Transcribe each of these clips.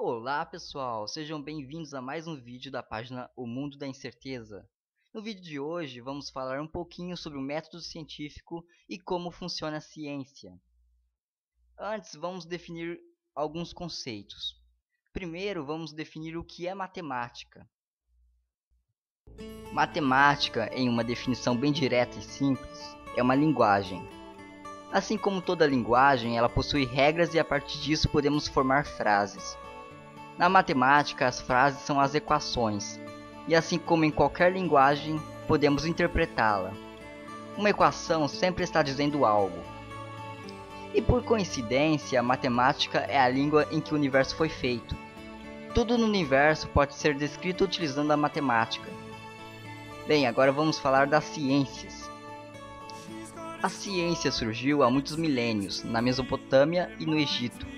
Olá pessoal, sejam bem-vindos a mais um vídeo da página O Mundo da Incerteza. No vídeo de hoje vamos falar um pouquinho sobre o método científico e como funciona a ciência. Antes vamos definir alguns conceitos. Primeiro vamos definir o que é matemática. Matemática, em uma definição bem direta e simples, é uma linguagem. Assim como toda linguagem, ela possui regras e a partir disso podemos formar frases. Na matemática, as frases são as equações, e assim como em qualquer linguagem, podemos interpretá-la. Uma equação sempre está dizendo algo. E por coincidência, a matemática é a língua em que o universo foi feito. Tudo no universo pode ser descrito utilizando a matemática. Bem, agora vamos falar das ciências. A ciência surgiu há muitos milênios, na Mesopotâmia e no Egito,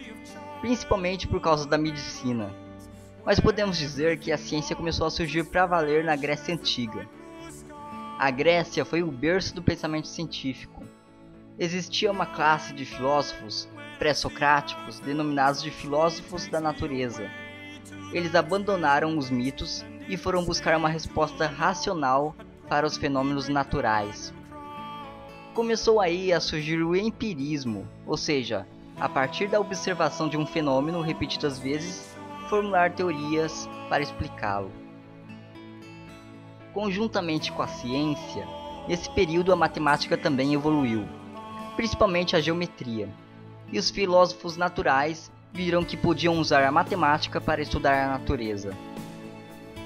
principalmente por causa da medicina. Mas podemos dizer que a ciência começou a surgir para valer na Grécia Antiga. A Grécia foi o berço do pensamento científico. Existia uma classe de filósofos pré-socráticos denominados de filósofos da natureza. Eles abandonaram os mitos e foram buscar uma resposta racional para os fenômenos naturais. Começou aí a surgir o empirismo, ou seja, a partir da observação de um fenômeno repetidas vezes, formular teorias para explicá-lo. Conjuntamente com a ciência, nesse período a matemática também evoluiu, principalmente a geometria, e os filósofos naturais viram que podiam usar a matemática para estudar a natureza.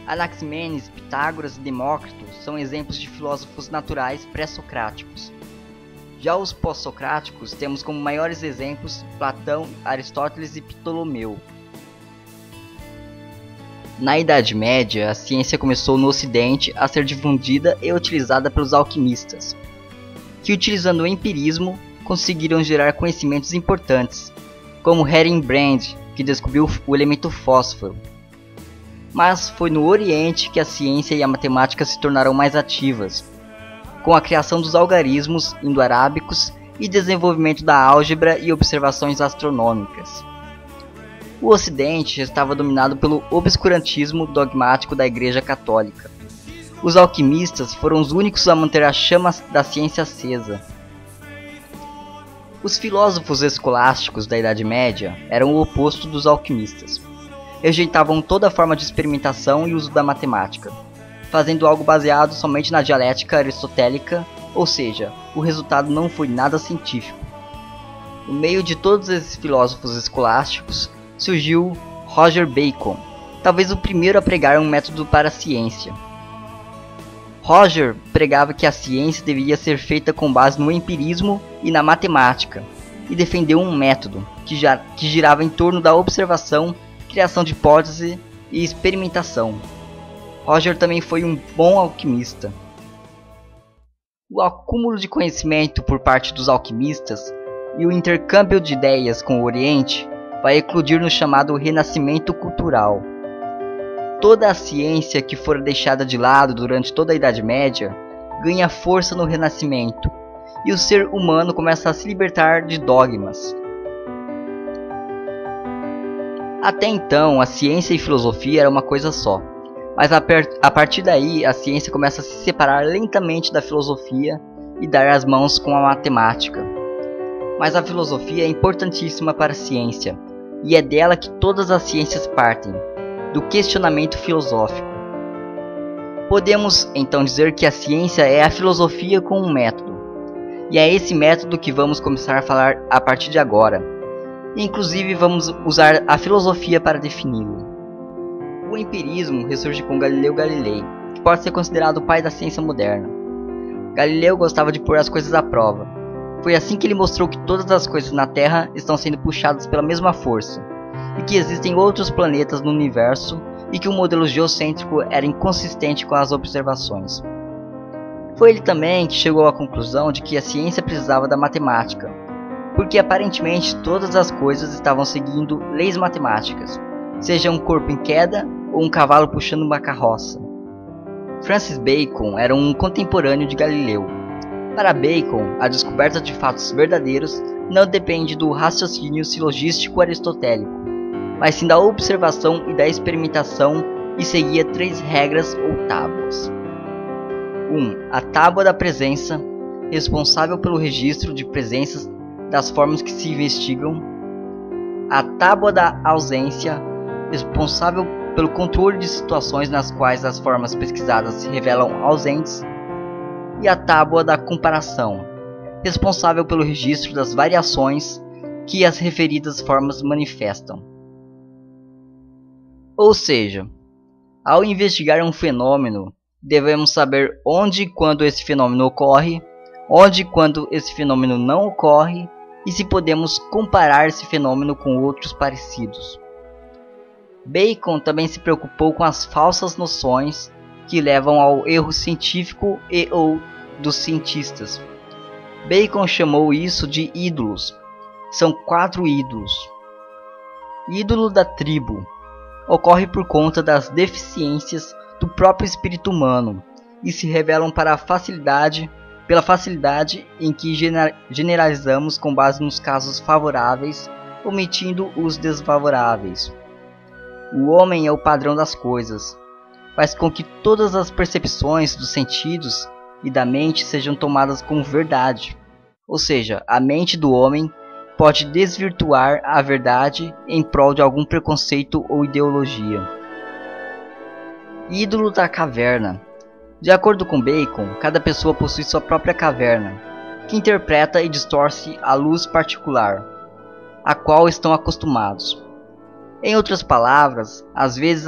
Anaximenes, Pitágoras e Demócrito são exemplos de filósofos naturais pré-socráticos. Já os pós-socráticos temos como maiores exemplos Platão, Aristóteles e Ptolomeu. Na Idade Média, a ciência começou no Ocidente a ser difundida e utilizada pelos alquimistas, que utilizando o empirismo conseguiram gerar conhecimentos importantes, como Herenbrand, que descobriu o elemento fósforo. Mas foi no Oriente que a ciência e a matemática se tornaram mais ativas, com a criação dos algarismos indo-arábicos e desenvolvimento da álgebra e observações astronômicas. O Ocidente estava dominado pelo obscurantismo dogmático da Igreja Católica. Os alquimistas foram os únicos a manter a chama da ciência acesa. Os filósofos escolásticos da Idade Média eram o oposto dos alquimistas. Rejeitavam toda forma de experimentação e uso da matemática, fazendo algo baseado somente na dialética aristotélica, ou seja, o resultado não foi nada científico. No meio de todos esses filósofos escolásticos, surgiu Roger Bacon, talvez o primeiro a pregar um método para a ciência. Roger pregava que a ciência deveria ser feita com base no empirismo e na matemática, e defendeu um método que girava em torno da observação, criação de hipótese e experimentação. Roger também foi um bom alquimista. O acúmulo de conhecimento por parte dos alquimistas e o intercâmbio de ideias com o Oriente vai eclodir no chamado Renascimento Cultural. Toda a ciência que fora deixada de lado durante toda a Idade Média ganha força no Renascimento, e o ser humano começa a se libertar de dogmas. Até então, a ciência e filosofia era uma coisa só. Mas a partir daí, a ciência começa a se separar lentamente da filosofia e dar as mãos com a matemática. Mas a filosofia é importantíssima para a ciência, e é dela que todas as ciências partem, do questionamento filosófico. Podemos então dizer que a ciência é a filosofia com um método, e é esse método que vamos começar a falar a partir de agora. Inclusive vamos usar a filosofia para defini-lo. O empirismo ressurge com Galileu Galilei, que pode ser considerado o pai da ciência moderna. Galileu gostava de pôr as coisas à prova. Foi assim que ele mostrou que todas as coisas na Terra estão sendo puxadas pela mesma força, e que existem outros planetas no universo, e que o modelo geocêntrico era inconsistente com as observações. Foi ele também que chegou à conclusão de que a ciência precisava da matemática, porque aparentemente todas as coisas estavam seguindo leis matemáticas, seja um corpo em queda ou um cavalo puxando uma carroça. Francis Bacon era um contemporâneo de Galileu. Para Bacon, a descoberta de fatos verdadeiros não depende do raciocínio silogístico aristotélico, mas sim da observação e da experimentação, e seguia 3 regras ou tábuas. 1. A tábua da presença, responsável pelo registro de presenças das formas que se investigam. A tábua da ausência, responsável pelo controle de situações nas quais as formas pesquisadas se revelam ausentes. E a tábua da comparação, responsável pelo registro das variações que as referidas formas manifestam. Ou seja, ao investigar um fenômeno, devemos saber onde e quando esse fenômeno ocorre, onde e quando esse fenômeno não ocorre, e se podemos comparar esse fenômeno com outros parecidos. Bacon também se preocupou com as falsas noções que levam ao erro científico e ou dos cientistas. Bacon chamou isso de ídolos. São 4 ídolos. Ídolo da tribo ocorre por conta das deficiências do próprio espírito humano e se revelam pela facilidade em que generalizamos com base nos casos favoráveis, omitindo os desfavoráveis. O homem é o padrão das coisas, faz com que todas as percepções dos sentidos e da mente sejam tomadas como verdade, ou seja, a mente do homem pode desvirtuar a verdade em prol de algum preconceito ou ideologia. Ídolo da caverna. De acordo com Bacon, cada pessoa possui sua própria caverna, que interpreta e distorce a luz particular, a qual estão acostumados. Em outras palavras, às vezes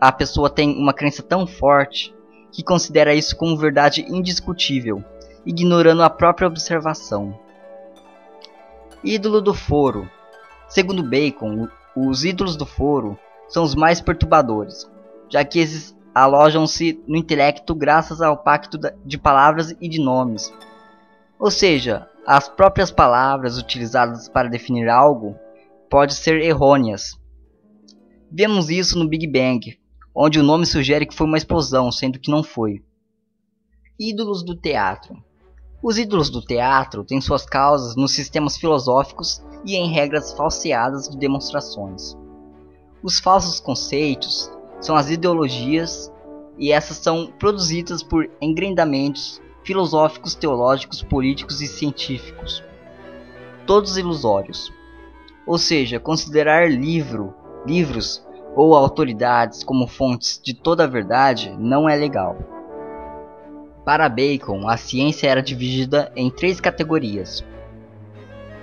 a pessoa tem uma crença tão forte que considera isso como verdade indiscutível, ignorando a própria observação. Ídolo do foro. Segundo Bacon, os ídolos do foro são os mais perturbadores, já que esses alojam-se no intelecto graças ao pacto de palavras e de nomes. Ou seja, as próprias palavras utilizadas para definir algo podem ser errôneas. Vemos isso no Big Bang, onde o nome sugere que foi uma explosão, sendo que não foi. Ídolos do teatro. Os ídolos do teatro têm suas causas nos sistemas filosóficos e em regras falseadas de demonstrações. Os falsos conceitos são as ideologias, e essas são produzidas por engrandamentos filosóficos, teológicos, políticos e científicos, todos ilusórios. Ou seja, considerar livros ou autoridades como fontes de toda a verdade não é legal. Para Bacon, a ciência era dividida em 3 categorias: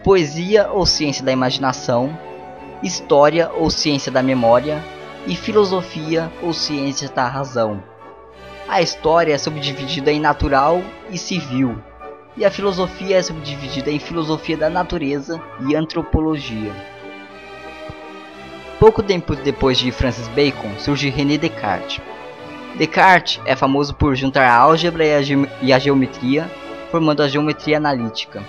poesia ou ciência da imaginação, história ou ciência da memória, e filosofia ou ciência da razão. A história é subdividida em natural e civil, e a filosofia é subdividida em filosofia da natureza e antropologia. Pouco tempo depois de Francis Bacon, surge René Descartes. Descartes é famoso por juntar a álgebra e a geometria, formando a geometria analítica.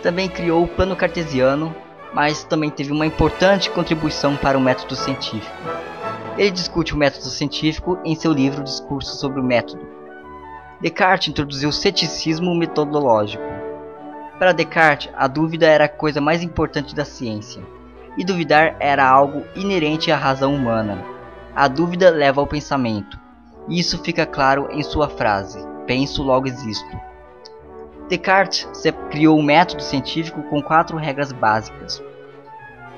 Também criou o plano cartesiano, mas também teve uma importante contribuição para o método científico. Ele discute o método científico em seu livro Discurso sobre o Método. Descartes introduziu o ceticismo metodológico. Para Descartes, a dúvida era a coisa mais importante da ciência, e duvidar era algo inerente à razão humana. A dúvida leva ao pensamento, e isso fica claro em sua frase: penso, logo existo. Descartes criou um método científico com 4 regras básicas.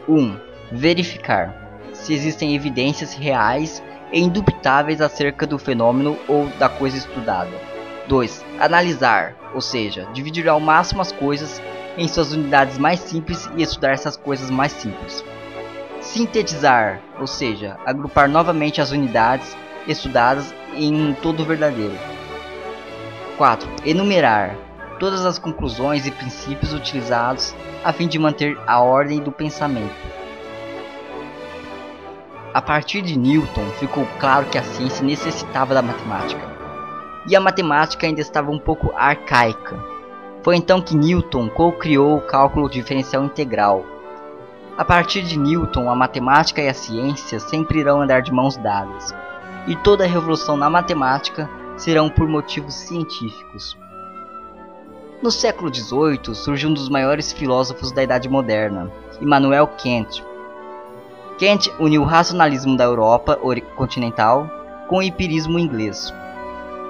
1. Verificar se existem evidências reais e indubitáveis acerca do fenômeno ou da coisa estudada. 2. Analisar, ou seja, dividir ao máximo as coisas em suas unidades mais simples e estudar essas coisas mais simples. Sintetizar, ou seja, agrupar novamente as unidades estudadas em um todo verdadeiro. 4. Enumerar todas as conclusões e princípios utilizados a fim de manter a ordem do pensamento. A partir de Newton, ficou claro que a ciência necessitava da matemática, e a matemática ainda estava um pouco arcaica. Foi então que Newton co-criou o cálculo diferencial integral. A partir de Newton, a matemática e a ciência sempre irão andar de mãos dadas, e toda a revolução na matemática serão por motivos científicos. No século XVIII, surge um dos maiores filósofos da Idade Moderna, Immanuel Kant. Kant uniu o racionalismo da Europa continental com o empirismo inglês.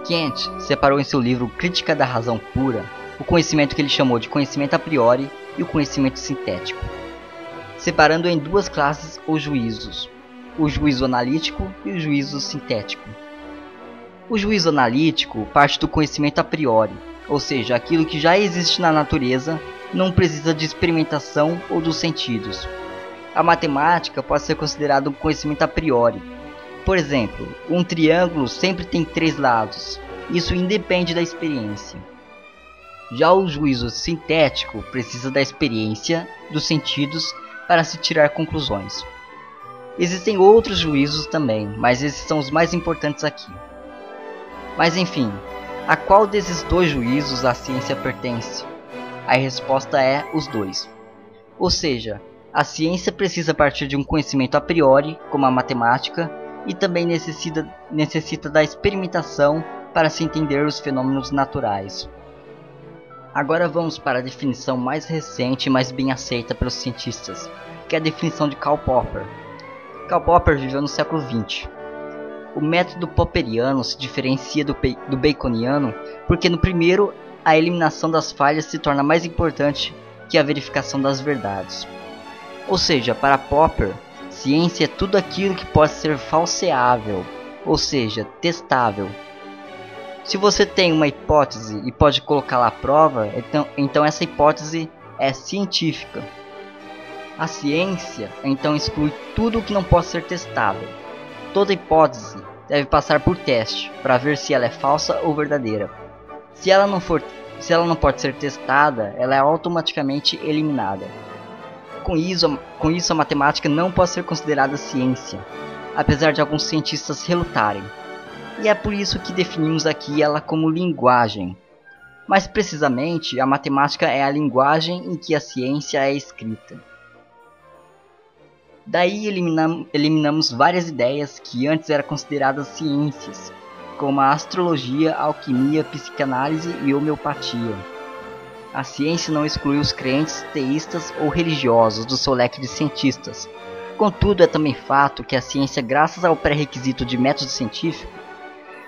Kant separou em seu livro Crítica da Razão Pura o conhecimento que ele chamou de conhecimento a priori e o conhecimento sintético, separando em duas classes os juízos, o juízo analítico e o juízo sintético. O juízo analítico parte do conhecimento a priori, ou seja, aquilo que já existe na natureza não precisa de experimentação ou dos sentidos. A matemática pode ser considerada um conhecimento a priori. Por exemplo, um triângulo sempre tem 3 lados. Isso independe da experiência. Já o juízo sintético precisa da experiência, dos sentidos, para se tirar conclusões. Existem outros juízos também, mas esses são os mais importantes aqui. Mas enfim, a qual desses dois juízos a ciência pertence? A resposta é os dois. Ou seja, a ciência precisa partir de um conhecimento a priori, como a matemática, e também necessita da experimentação para se entender os fenômenos naturais. Agora vamos para a definição mais recente e mais bem aceita pelos cientistas, que é a definição de Karl Popper. Karl Popper viveu no século XX. O método popperiano se diferencia do baconiano porque no primeiro a eliminação das falhas se torna mais importante que a verificação das verdades. Ou seja, para Popper, ciência é tudo aquilo que pode ser falseável, ou seja, testável. Se você tem uma hipótese e pode colocá-la à prova, então essa hipótese é científica. A ciência então exclui tudo o que não pode ser testável. Toda hipótese deve passar por teste para ver se ela é falsa ou verdadeira. Se ela não pode ser testada, ela é automaticamente eliminada. Com isso a matemática não pode ser considerada ciência, apesar de alguns cientistas relutarem. E é por isso que definimos aqui ela como linguagem. Mais precisamente, a matemática é a linguagem em que a ciência é escrita. Daí eliminamos várias ideias que antes eram consideradas ciências, como a astrologia, a alquimia, psicanálise e homeopatia. A ciência não exclui os crentes, teístas ou religiosos do seu leque de cientistas. Contudo, é também fato que a ciência, graças ao pré-requisito de método científico,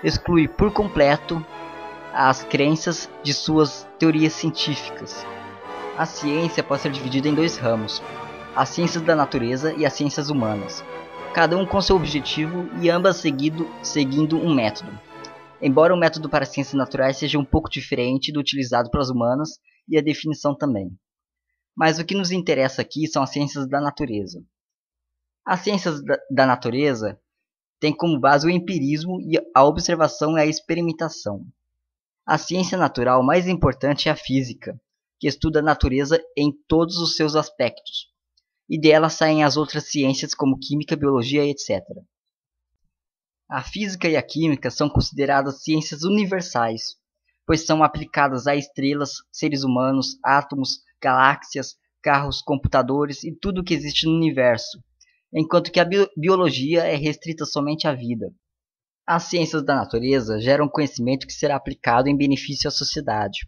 exclui por completo as crenças de suas teorias científicas. A ciência pode ser dividida em 2 ramos, as ciências da natureza e as ciências humanas, cada um com seu objetivo e ambas seguindo um método. Embora o método para as ciências naturais seja um pouco diferente do utilizado pelas humanas e a definição também. Mas o que nos interessa aqui são as ciências da natureza. As ciências da natureza têm como base o empirismo e a observação e a experimentação. A ciência natural mais importante é a física, que estuda a natureza em todos os seus aspectos, e dela saem as outras ciências como química, biologia, etc. A física e a química são consideradas ciências universais, pois são aplicadas a estrelas, seres humanos, átomos, galáxias, carros, computadores e tudo o que existe no universo, enquanto que a biologia é restrita somente à vida. As ciências da natureza geram conhecimento que será aplicado em benefício à sociedade,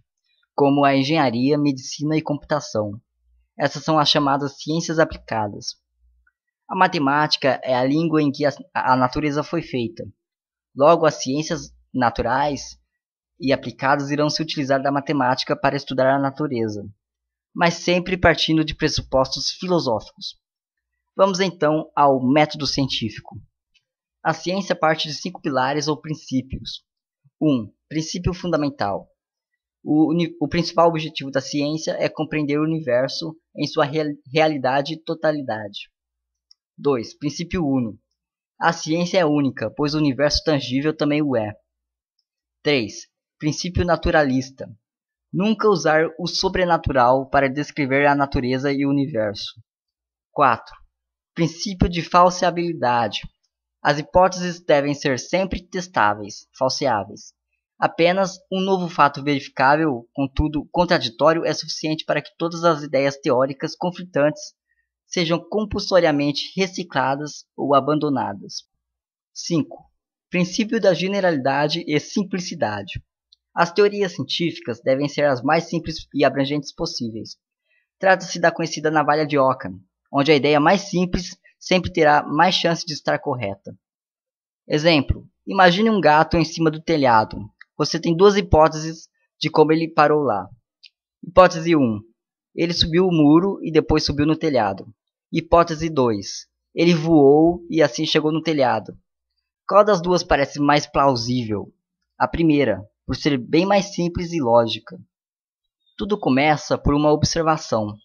como a engenharia, medicina e computação. Essas são as chamadas ciências aplicadas. A matemática é a língua em que a natureza foi feita. Logo, as ciências naturais e aplicadas irão se utilizar da matemática para estudar a natureza, mas sempre partindo de pressupostos filosóficos. Vamos então ao método científico. A ciência parte de 5 pilares ou princípios. 1. Princípio fundamental. O principal objetivo da ciência é compreender o universo em sua realidade e totalidade. 2. Princípio uno. A ciência é única, pois o universo tangível também o é. 3. Princípio naturalista. Nunca usar o sobrenatural para descrever a natureza e o universo. 4. Princípio de falseabilidade. As hipóteses devem ser sempre testáveis, falseáveis. Apenas um novo fato verificável, contudo contraditório, é suficiente para que todas as ideias teóricas conflitantes sejam compulsoriamente recicladas ou abandonadas. 5. Princípio da generalidade e simplicidade. As teorias científicas devem ser as mais simples e abrangentes possíveis. Trata-se da conhecida navalha de Ockham, onde a ideia mais simples sempre terá mais chance de estar correta. Exemplo: imagine um gato em cima do telhado. Você tem duas hipóteses de como ele parou lá. Hipótese 1. Ele subiu o muro e depois subiu no telhado. Hipótese 2. Ele voou e assim chegou no telhado. Qual das duas parece mais plausível? A primeira, por ser bem mais simples e lógica. Tudo começa por uma observação.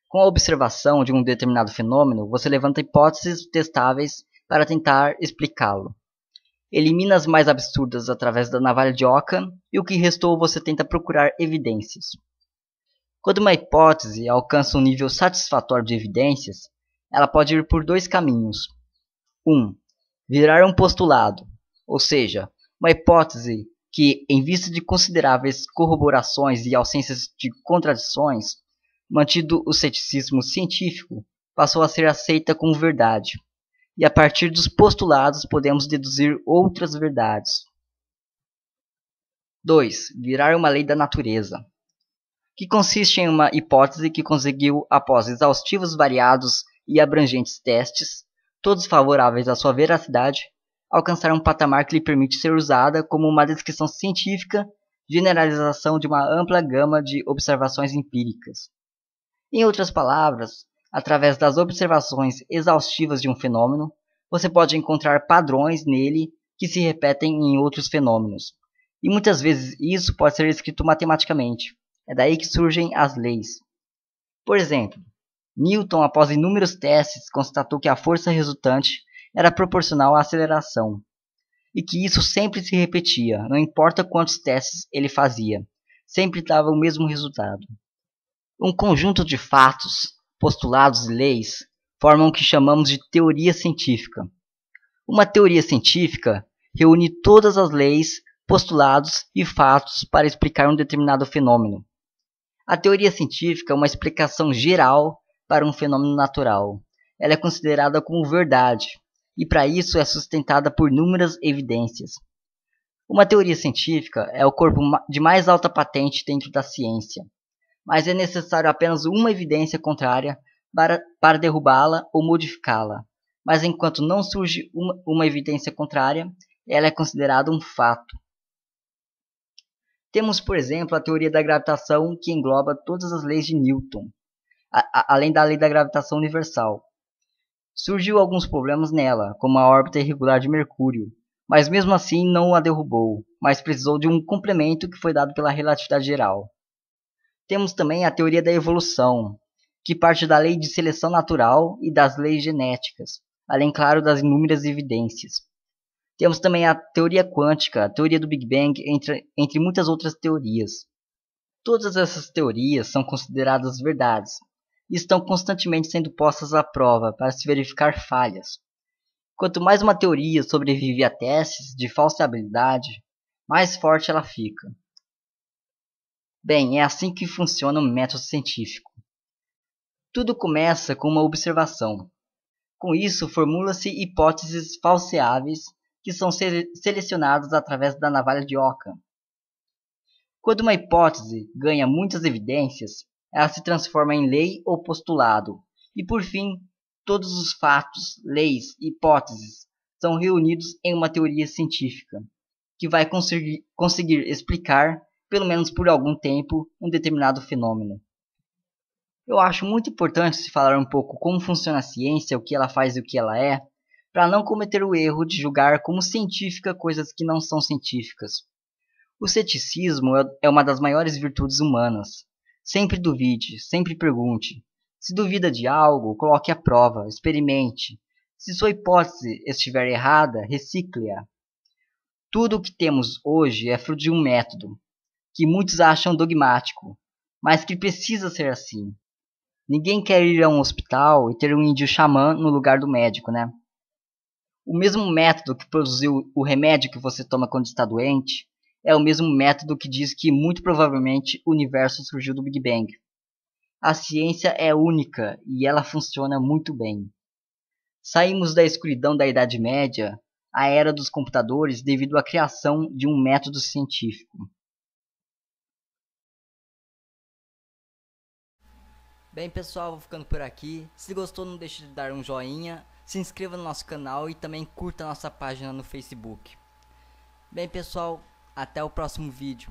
Com a observação de um determinado fenômeno, você levanta hipóteses testáveis para tentar explicá-lo. Elimina as mais absurdas através da navalha de Ockham e o que restou você tenta procurar evidências. Quando uma hipótese alcança um nível satisfatório de evidências, ela pode ir por dois caminhos. 1. Virar um postulado, ou seja, uma hipótese que, em vista de consideráveis corroborações e ausências de contradições, mantido o ceticismo científico, passou a ser aceita como verdade, e a partir dos postulados podemos deduzir outras verdades. 2. Virar uma lei da natureza, que consiste em uma hipótese que conseguiu, após exaustivos, variados e abrangentes testes, todos favoráveis à sua veracidade, alcançar um patamar que lhe permite ser usada como uma descrição científica, generalização de uma ampla gama de observações empíricas. Em outras palavras, através das observações exaustivas de um fenômeno, você pode encontrar padrões nele que se repetem em outros fenômenos. E muitas vezes isso pode ser escrito matematicamente. É daí que surgem as leis. Por exemplo, Newton, após inúmeros testes, constatou que a força resultante era proporcional à aceleração, e que isso sempre se repetia, não importa quantos testes ele fazia, sempre dava o mesmo resultado. Um conjunto de fatos, postulados e leis formam o que chamamos de teoria científica. Uma teoria científica reúne todas as leis, postulados e fatos para explicar um determinado fenômeno. A teoria científica é uma explicação geral para um fenômeno natural. Ela é considerada como verdade, e para isso é sustentada por inúmeras evidências. Uma teoria científica é o corpo de mais alta patente dentro da ciência, mas é necessário apenas uma evidência contrária para derrubá-la ou modificá-la. Mas enquanto não surge uma evidência contrária, ela é considerada um fato. Temos, por exemplo, a teoria da gravitação, que engloba todas as leis de Newton, além da lei da gravitação universal. Surgiu alguns problemas nela, como a órbita irregular de Mercúrio, mas mesmo assim não a derrubou, mas precisou de um complemento que foi dado pela relatividade geral. Temos também a teoria da evolução, que parte da lei de seleção natural e das leis genéticas, além, claro, das inúmeras evidências. Temos também a teoria quântica, a teoria do Big Bang, entre muitas outras teorias. Todas essas teorias são consideradas verdades e estão constantemente sendo postas à prova para se verificar falhas. Quanto mais uma teoria sobrevive a testes de falsificabilidade, mais forte ela fica. Bem, é assim que funciona o método científico. Tudo começa com uma observação. Com isso, formula-se hipóteses falseáveis que são selecionadas através da navalha de Ockham. Quando uma hipótese ganha muitas evidências, ela se transforma em lei ou postulado, e por fim, todos os fatos, leis e hipóteses são reunidos em uma teoria científica, que vai conseguir explicar, pelo menos por algum tempo, um determinado fenômeno. Eu acho muito importante se falar um pouco como funciona a ciência, o que ela faz e o que ela é, para não cometer o erro de julgar como científica coisas que não são científicas. O ceticismo é uma das maiores virtudes humanas. Sempre duvide, sempre pergunte. Se duvida de algo, coloque à prova, experimente. Se sua hipótese estiver errada, recicle-a. Tudo o que temos hoje é fruto de um método, que muitos acham dogmático, mas que precisa ser assim. Ninguém quer ir a um hospital e ter um índio xamã no lugar do médico, né? O mesmo método que produziu o remédio que você toma quando está doente é o mesmo método que diz que muito provavelmente o universo surgiu do Big Bang. A ciência é única e ela funciona muito bem. Saímos da escuridão da Idade Média à era dos computadores devido à criação de um método científico. Bem, pessoal, vou ficando por aqui. Se gostou, não deixe de dar um joinha. se inscreva no nosso canal e também curta nossa página no Facebook. Bem pessoal, até o próximo vídeo.